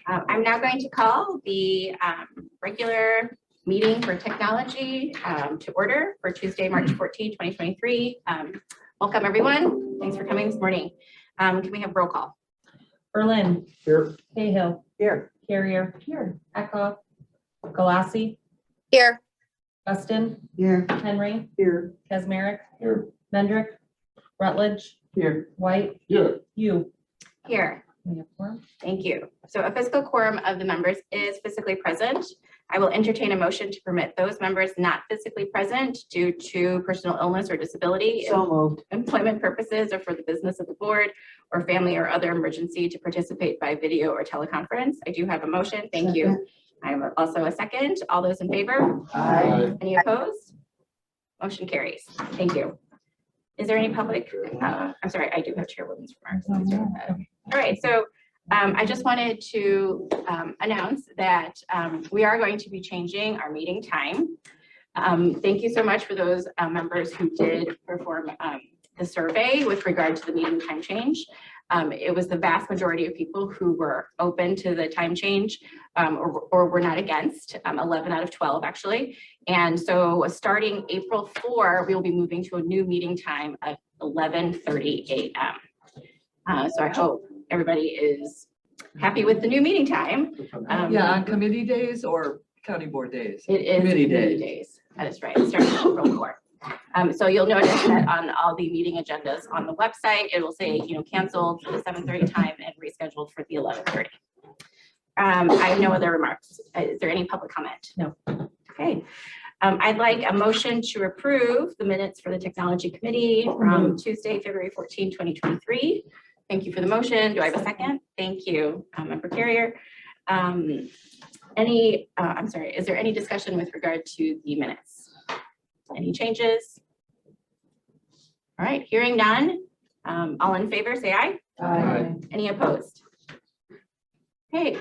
I'm now going to call the regular meeting for technology to order for Tuesday, March 14, 2023. Welcome, everyone. Thanks for coming this morning. Can we have roll call? Berlin. Here. Cahill. Here. Carrier. Here. Eckhoff. Galassi. Here. Justin. Here. Henry. Here. Kazmarek. Here. Mendrick. Rutledge. Here. White. Here. You. Here. We have quorum. Thank you. So a physical quorum of the members is physically present. I will entertain a motion to permit those members not physically present due to personal illness or disability, So moved. employment purposes, or for the business of the board, or family or other emergency to participate by video or teleconference. I do have a motion. Thank you. I am also a second. All those in favor? Aye. Any opposed? Motion carries. Thank you. Is there any public? I'm sorry, I do have chairwoman's remarks. All right, so I just wanted to announce that we are going to be changing our meeting time. Thank you so much for those members who did perform the survey with regard to the meeting time change. It was the vast majority of people who were open to the time change or were not against, 11 out of 12 actually. And so starting April 4, we will be moving to a new meeting time of 11:30 a.m. So I hope everybody is happy with the new meeting time. Yeah, on committee days or county board days? It is Committee committee days. That is right, starting April 4. So you'll notice that on all the meeting agendas on the website, it will say, canceled for the 7:30 time and rescheduled for the 11:30. I have no other remarks. Is there any public comment? No. Okay. I'd like a motion to approve the minutes for the technology committee from Tuesday, February 14, 2023. Thank you for the motion. Do I have a second? Thank you, Member Carrier. I'm sorry, is there any discussion with regard to the minutes? Any changes? All right, hearing none. All in favor, say aye. Aye. Any opposed? Okay,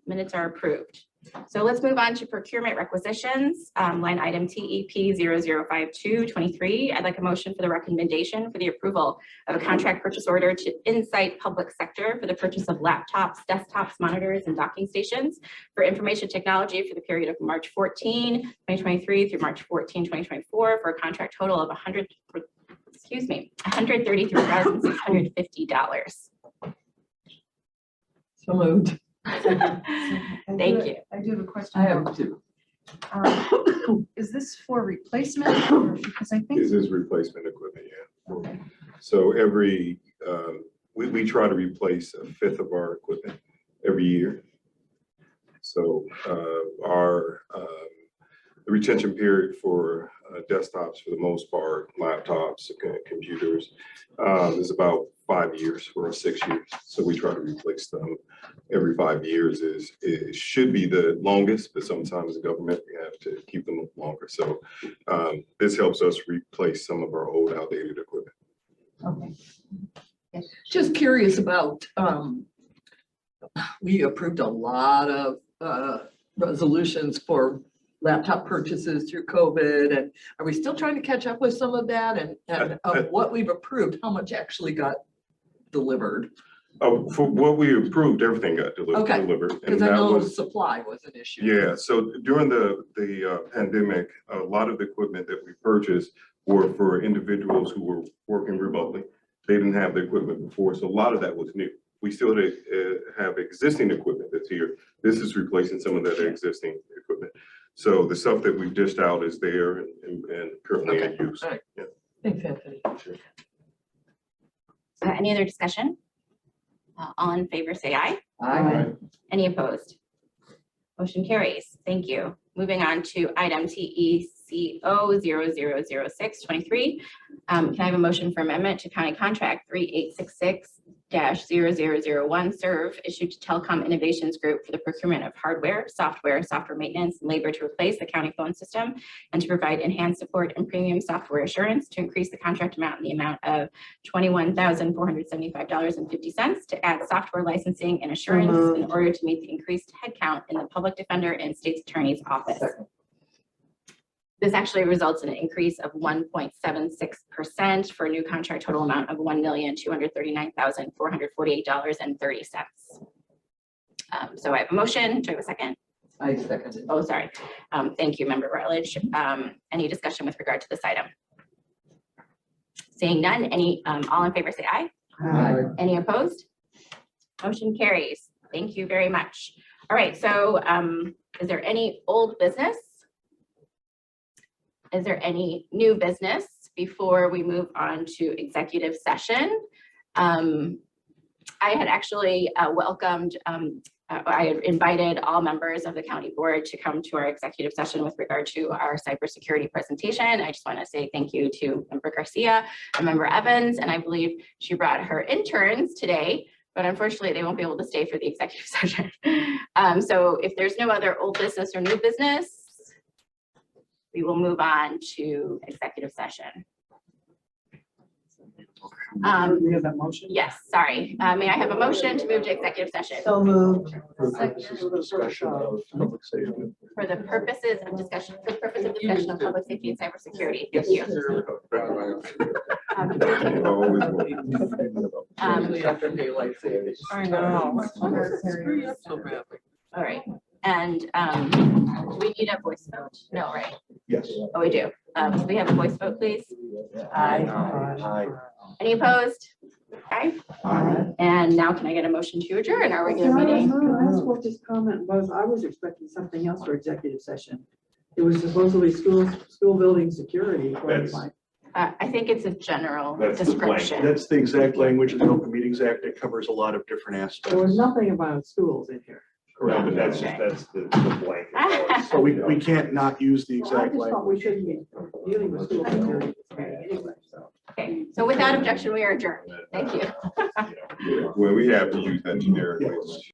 minutes are approved. So let's move on to procurement requisitions, line item TEP 005223. I'd like a motion for the recommendation for the approval of a contract purchase order to Insight Public Sector for the purchase of laptops, desktops, monitors, and docking stations for information technology for the period of March 14, 2023 through March 14, 2024 for a contract total of $133,650. So moved. Thank you. I do have a question. I have two. Is this for replacement? Or because I think This is replacement equipment, yeah. So every, we try to replace a fifth of our equipment every year. So the retention period for desktops, for the most part, laptops, computers, is about 5 years or 6 years. So we try to replace them every 5 years. It should be the longest, but sometimes the government, we have to keep them longer. So this helps us replace some of our old outdated equipment. okay. Just curious about, we approved a lot of resolutions for laptop purchases through COVID, and are we still trying to catch up with some of that? And of what we've approved, how much actually got delivered? For what we approved, everything got Okay. delivered. Because I know supply was an issue. Yeah, so during the pandemic, a lot of the equipment that we purchased were for individuals who were working remotely. They didn't have the equipment before, so a lot of that was new. We still have existing equipment that's here. This is replacing some of that existing equipment. So the stuff that we've dished out is there and currently in use. All right. Yeah. Thanks, Anthony. Sure. Any other discussion? All in favor, say aye. Aye. Any opposed? Motion carries. Thank you. Moving on to item TECO 000623. Can I have a motion for amendment to county contract 3866-0001 serve issued to Telecom Innovations Group for the procurement of hardware, software maintenance, and labor to replace the county phone system and to provide enhanced support and premium software assurance to increase the contract amount in the amount of $21,475.50 to add software licensing and assurance in order to meet the increased headcount in the public defender and state's attorney's office. This actually results in an increase of 1.76% for a new contract total amount of $1,239,448.30. So I have a motion. Do I have a second? I second it. Oh, sorry. Thank you, Member Rutledge. Any discussion with regard to this item? Seeing none, all in favor say aye. Aye. Any opposed? Motion carries. Thank you very much. All right, so is there any old business? Is there any new business before we move on to executive session? I had actually welcomed, I had invited all members of the county board to come to our executive session with regard to our cybersecurity presentation. I just want to say thank you to Member Garcia and Member Evans, and I believe she brought her interns today, but unfortunately they won't be able to stay for the executive session. So if there's no other old business or new business, we will move on to executive session. We have that motion? Yes, sorry. May I have a motion to move to executive session? So moved. For the purposes of discussion of public safety. For the purposes of discussion, for the purpose of discussion of public safety and cybersecurity. Thank you. Usually after daylight savings. I know. So badly. All right, and we need a voice vote. No, right? Yes. Oh, we do. We have a voice vote, please. Aye. Any opposed? Okay. And now can I get a motion to adjourn our regular meeting? That's what this comment was. I was expecting something else for executive session. It was supposedly school building security. according to That's- my- I think it's a general That's the blank. description. That's the exact language in the Open Meetings Act. It covers a lot of different There was aspects. nothing about schools in here. Correct. But that's Okay. the blanket. So we can't not use the Well, I exact just thought language. we shouldn't be dealing with school security anyway, so. Okay, so without objection, we are adjourned. Thank you. Well, we have to use that generic language.